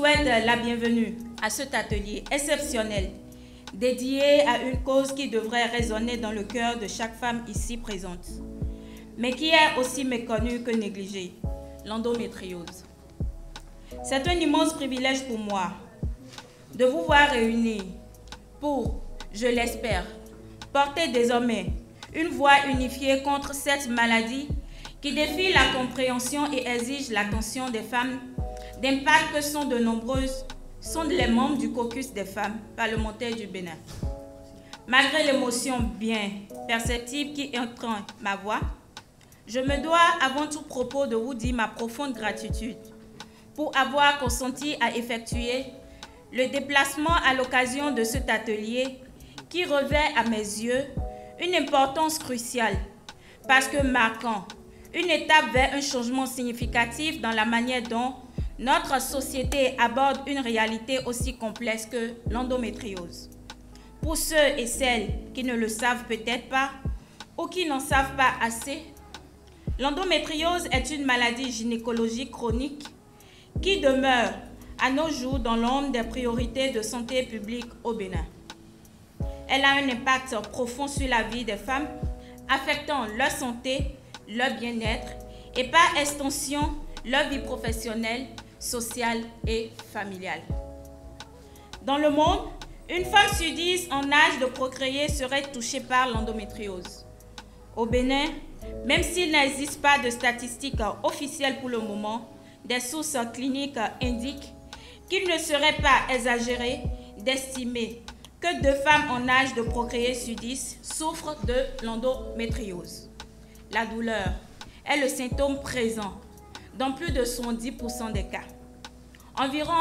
souhaite la bienvenue à cet atelier exceptionnel dédié à une cause qui devrait résonner dans le cœur de chaque femme ici présente, mais qui est aussi méconnue que négligée, l'endométriose. C'est un immense privilège pour moi de vous voir réunis pour, je l'espère, porter désormais une voix unifiée contre cette maladie qui défie la compréhension et exige l'attention des femmes d'impact que sont les membres du caucus des femmes parlementaires du Bénin. Malgré l'émotion bien perceptible qui étreint ma voix, je me dois avant tout propos de vous dire ma profonde gratitude pour avoir consenti à effectuer le déplacement à l'occasion de cet atelier qui revêt à mes yeux une importance cruciale parce que marquant une étape vers un changement significatif dans la manière dont notre société aborde une réalité aussi complexe que l'endométriose. Pour ceux et celles qui ne le savent peut-être pas ou qui n'en savent pas assez, l'endométriose est une maladie gynécologique chronique qui demeure à nos jours dans l'ombre des priorités de santé publique au Bénin. Elle a un impact profond sur la vie des femmes, affectant leur santé, leur bien-être et par extension leur vie professionnelle, sociale et familiale. Dans le monde, une femme sur 10 en âge de procréer serait touchée par l'endométriose. Au Bénin, même s'il n'existe pas de statistiques officielles pour le moment, des sources cliniques indiquent qu'il ne serait pas exagéré d'estimer que 2 femmes en âge de procréer sur 10 souffrent de l'endométriose. La douleur est le symptôme présent dans plus de 70% des cas. Environ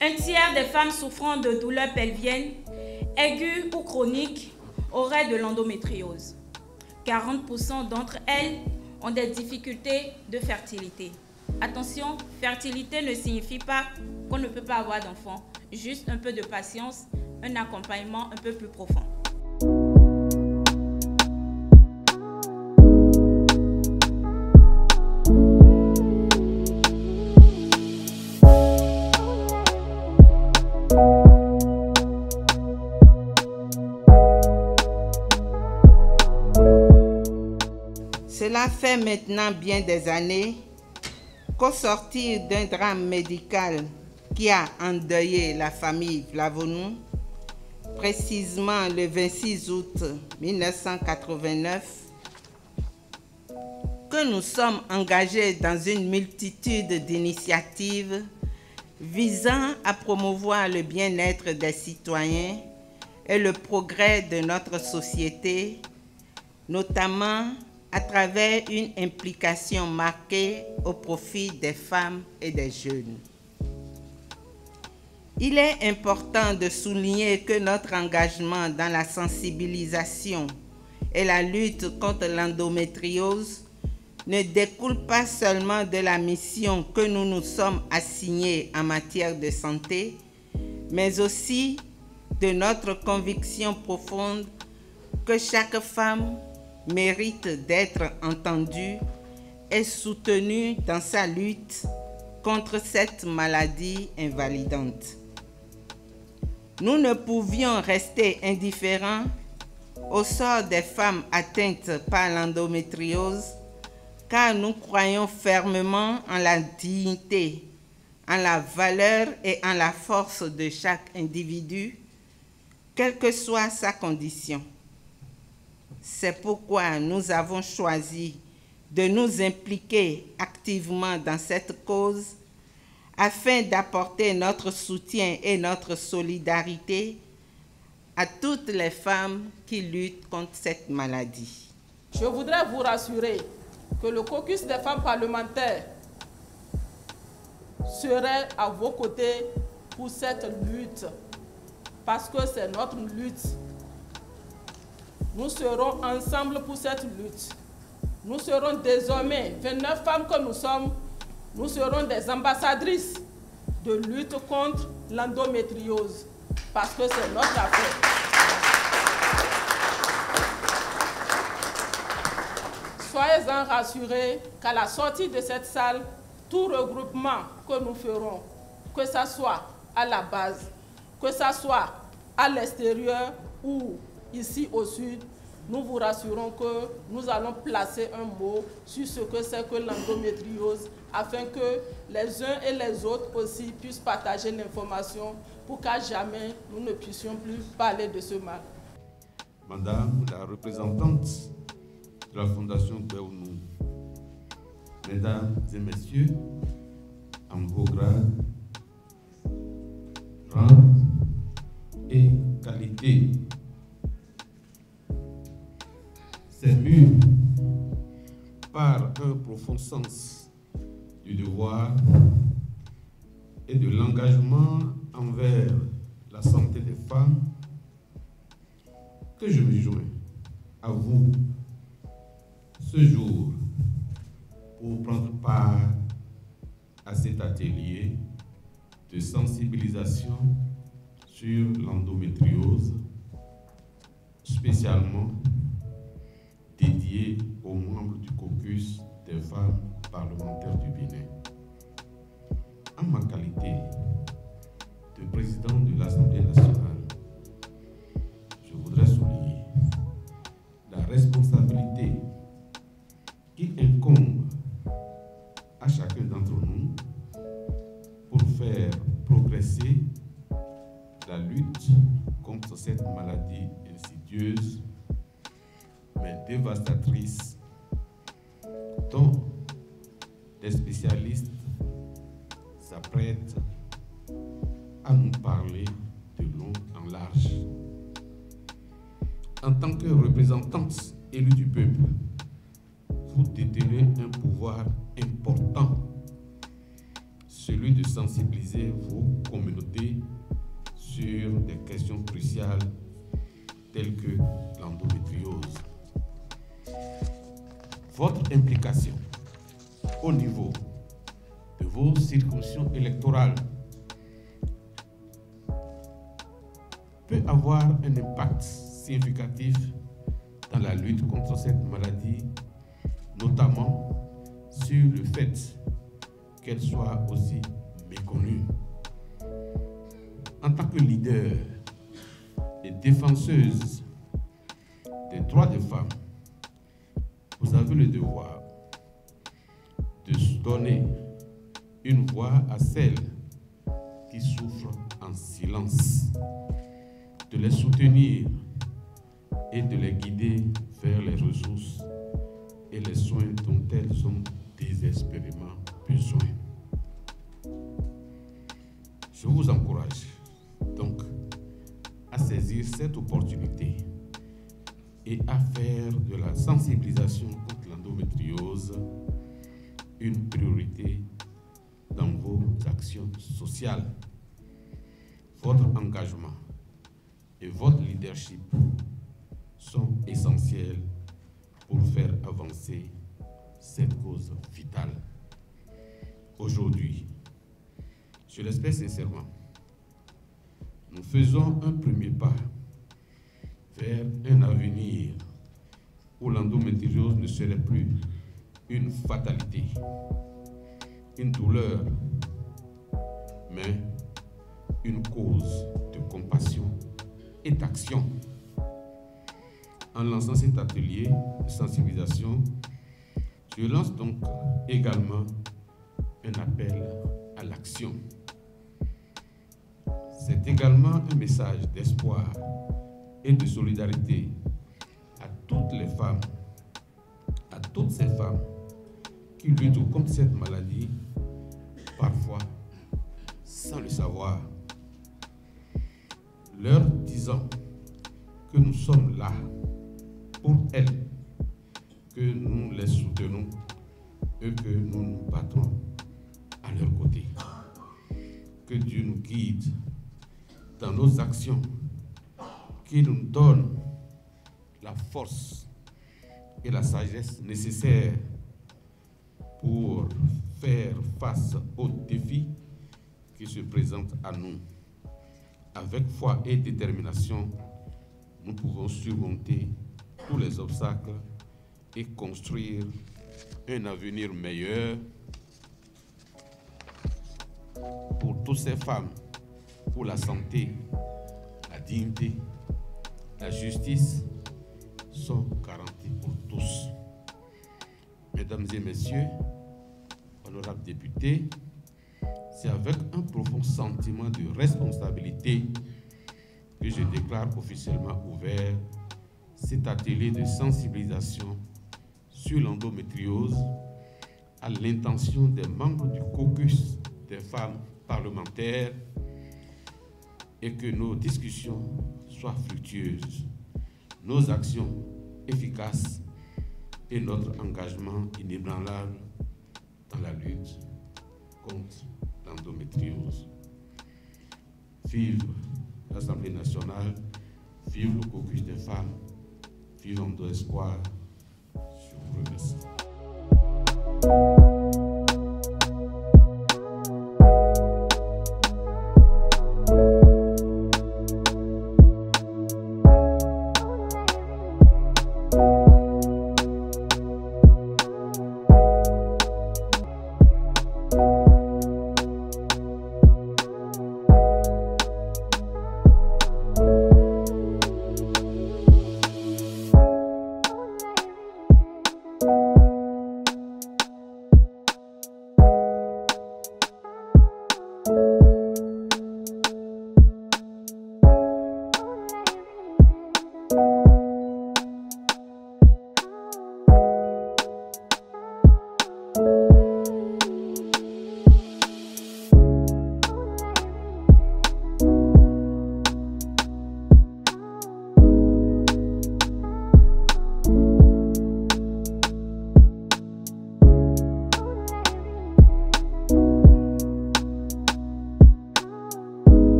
un tiers des femmes souffrant de douleurs pelviennes, aiguës ou chroniques, auraient de l'endométriose. 40% d'entre elles ont des difficultés de fertilité. Attention, fertilité ne signifie pas qu'on ne peut pas avoir d'enfants, juste un peu de patience, un accompagnement un peu plus profond. Cela fait maintenant bien des années qu'au sortir d'un drame médical qui a endeuillé la famille Vlavonou, précisément le 26 août 1989, que nous sommes engagés dans une multitude d'initiatives visant à promouvoir le bien-être des citoyens et le progrès de notre société, notamment à travers une implication marquée au profit des femmes et des jeunes. Il est important de souligner que notre engagement dans la sensibilisation et la lutte contre l'endométriose ne découle pas seulement de la mission que nous nous sommes assignés en matière de santé, mais aussi de notre conviction profonde que chaque femme mérite d'être entendue et soutenue dans sa lutte contre cette maladie invalidante. Nous ne pouvions rester indifférents au sort des femmes atteintes par l'endométriose, car nous croyons fermement en la dignité, en la valeur et en la force de chaque individu, quelle que soit sa condition. C'est pourquoi nous avons choisi de nous impliquer activement dans cette cause afin d'apporter notre soutien et notre solidarité à toutes les femmes qui luttent contre cette maladie. Je voudrais vous rassurer que le caucus des femmes parlementaires serait à vos côtés pour cette lutte, parce que c'est notre lutte. Nous serons ensemble pour cette lutte. Nous serons désormais, 29 femmes que nous sommes, nous serons des ambassadrices de lutte contre l'endométriose, parce que c'est notre affaire. Soyez-en rassurés qu'à la sortie de cette salle, tout regroupement que nous ferons que ça soit à la base, que ça soit à l'extérieur ou ici au sud, nous vous rassurons que nous allons placer un mot sur ce que c'est que l'endométriose afin que les uns et les autres aussi puissent partager l'information pour qu'à jamais nous ne puissions plus parler de ce mal. Madame la représentante de la Fondation Béounou, Mesdames et Messieurs, en vos grades, rang et qualité, c'est mu par un profond sens du devoir et de l'engagement envers la santé des femmes que je me joins à vous ce jour pour prendre part à cet atelier de sensibilisation sur l'endométriose, spécialement dédié aux membres du caucus des femmes parlementaires du Bénin. En ma qualité de président de l'Assemblée nationale, je voudrais souligner la responsabilité qui incombe à chacun d'entre nous pour faire progresser la lutte contre cette maladie insidieuse mais dévastatrice dont des spécialistes s'apprêtent à nous parler de long en large. En tant que représentante élue du peuple, vous détenez un pouvoir important, celui de sensibiliser vos communautés sur des questions cruciales telles que l'endométriose. Votre implication au niveau de vos circonscriptions électorales peut avoir un impact significatif dans la lutte contre cette maladie, notamment sur le fait qu'elle soit aussi méconnue. En tant que leader et défenseuse des droits des femmes, vous avez le devoir de donner une voix à celles qui souffrent en silence, de les soutenir et de les guider vers les ressources et les soins dont elles ont désespérément besoin. Je vous encourage donc à saisir cette opportunité et à faire de la sensibilisation contre l'endométriose une priorité dans vos actions sociales. Votre engagement et votre leadership sont essentiels pour faire avancer cette cause vitale. Aujourd'hui, je l'espère sincèrement, nous faisons un premier pas vers un avenir où l'endométriose ne serait plus une fatalité, une douleur, mais une cause de compassion et d'action. En lançant cet atelier de sensibilisation, je lance donc également un appel à l'action. C'est également un message d'espoir et de solidarité à toutes les femmes, à toutes ces femmes qui luttent contre cette maladie, parfois sans le savoir, leur disant que nous sommes là pour elles, que nous les soutenons et que nous nous battrons à leur côté. Que Dieu nous guide dans nos actions, qu'il nous donne la force et la sagesse nécessaires pour faire face aux défis qui se présentent à nous. Avec foi et détermination, nous pouvons surmonter tous les obstacles et construire un avenir meilleur pour toutes ces femmes, pour la santé, la dignité, la justice sont garanties pour tous. Mesdames et messieurs, honorables députés, c'est avec un profond sentiment de responsabilité que je déclare officiellement ouvert cet atelier de sensibilisation sur l'endométriose à l'intention des membres du caucus des femmes parlementaires et que nos discussions soient fructueuses, nos actions efficaces et notre engagement inébranlable dans la lutte contre l'endométriose. Vive l'Assemblée nationale, vive le caucus des femmes, vive Endo Espoir. Je vous remercie.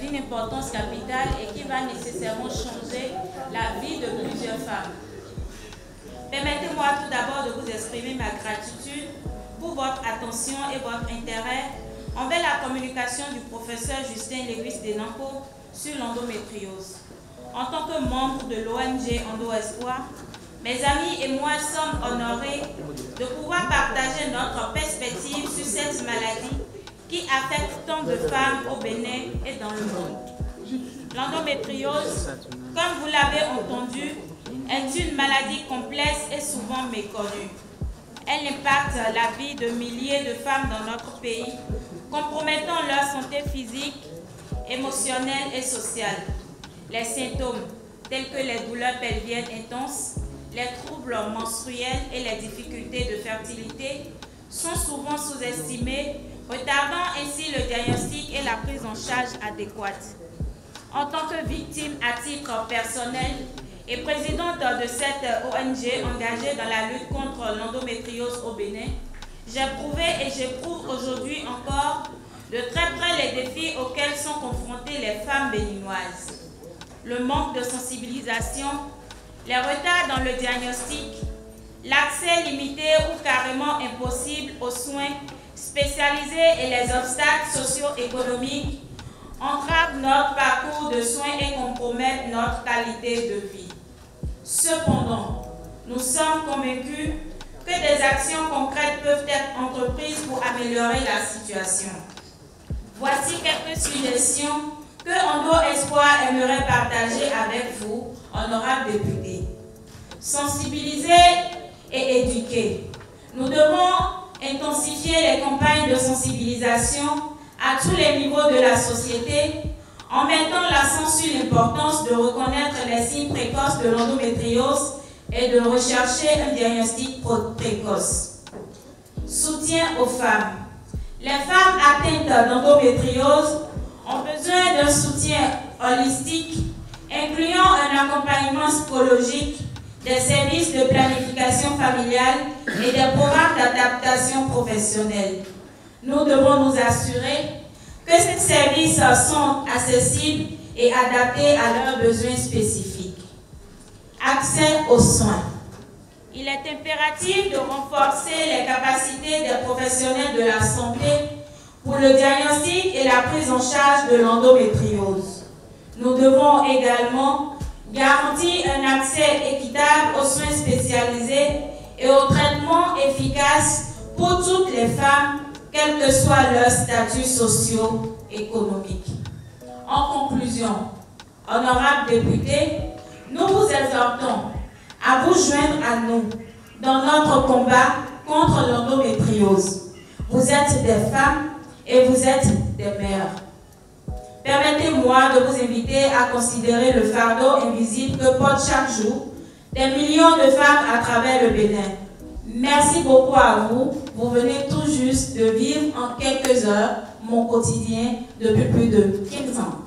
D'une importance capitale et qui va nécessairement changer la vie de plusieurs femmes. Permettez-moi tout d'abord de vous exprimer ma gratitude pour votre attention et votre intérêt envers la communication du professeur Justin Lewis-Denampo sur l'endométriose. En tant que membre de l'ONG Endo Espoir, mes amis et moi sommes honorés de pouvoir partager notre perspective sur cette maladie qui affecte tant de femmes au Bénin et dans le monde. L'endométriose, comme vous l'avez entendu, est une maladie complexe et souvent méconnue. Elle impacte la vie de milliers de femmes dans notre pays, compromettant leur santé physique, émotionnelle et sociale. Les symptômes, tels que les douleurs pelviennes intenses, les troubles menstruels et les difficultés de fertilité, sont souvent sous-estimés, retardant ainsi le diagnostic et la prise en charge adéquate. En tant que victime à titre personnel et présidente de cette ONG engagée dans la lutte contre l'endométriose au Bénin, j'éprouvais et j'éprouve aujourd'hui encore de très près les défis auxquels sont confrontées les femmes béninoises. Le manque de sensibilisation, les retards dans le diagnostic, l'accès limité ou carrément impossible aux soins spécialisés et les obstacles socio-économiques entravent notre parcours de soins et compromettent notre qualité de vie. Cependant, nous sommes convaincus que des actions concrètes peuvent être entreprises pour améliorer la situation. Voici quelques suggestions que Endo Espoir aimerait partager avec vous, honorables députés. Sensibiliser et éduquer. Nous devons intensifier les campagnes de sensibilisation à tous les niveaux de la société en mettant l'accent sur l'importance de reconnaître les signes précoces de l'endométriose et de rechercher un diagnostic précoce. Soutien aux femmes. Les femmes atteintes d'endométriose ont besoin d'un soutien holistique incluant un accompagnement psychologique, des services de planification familiale et des programmes d'adaptation professionnelle. Nous devons nous assurer que ces services sont accessibles et adaptés à leurs besoins spécifiques. Accès aux soins. Il est impératif de renforcer les capacités des professionnels de la santé pour le diagnostic et la prise en charge de l'endométriose. Nous devons également garantir un accès équitable aux soins spécialisés et aux traitements efficaces pour toutes les femmes, quel que soit leur statut socio-économique. En conclusion, honorables députés, nous vous exhortons à vous joindre à nous dans notre combat contre l'endométriose. Vous êtes des femmes et vous êtes des mères. Permettez-moi de vous inviter à considérer le fardeau invisible que portent chaque jour des millions de femmes à travers le Bénin. Merci beaucoup à vous. Vous venez tout juste de vivre en quelques heures mon quotidien depuis plus de 15 ans.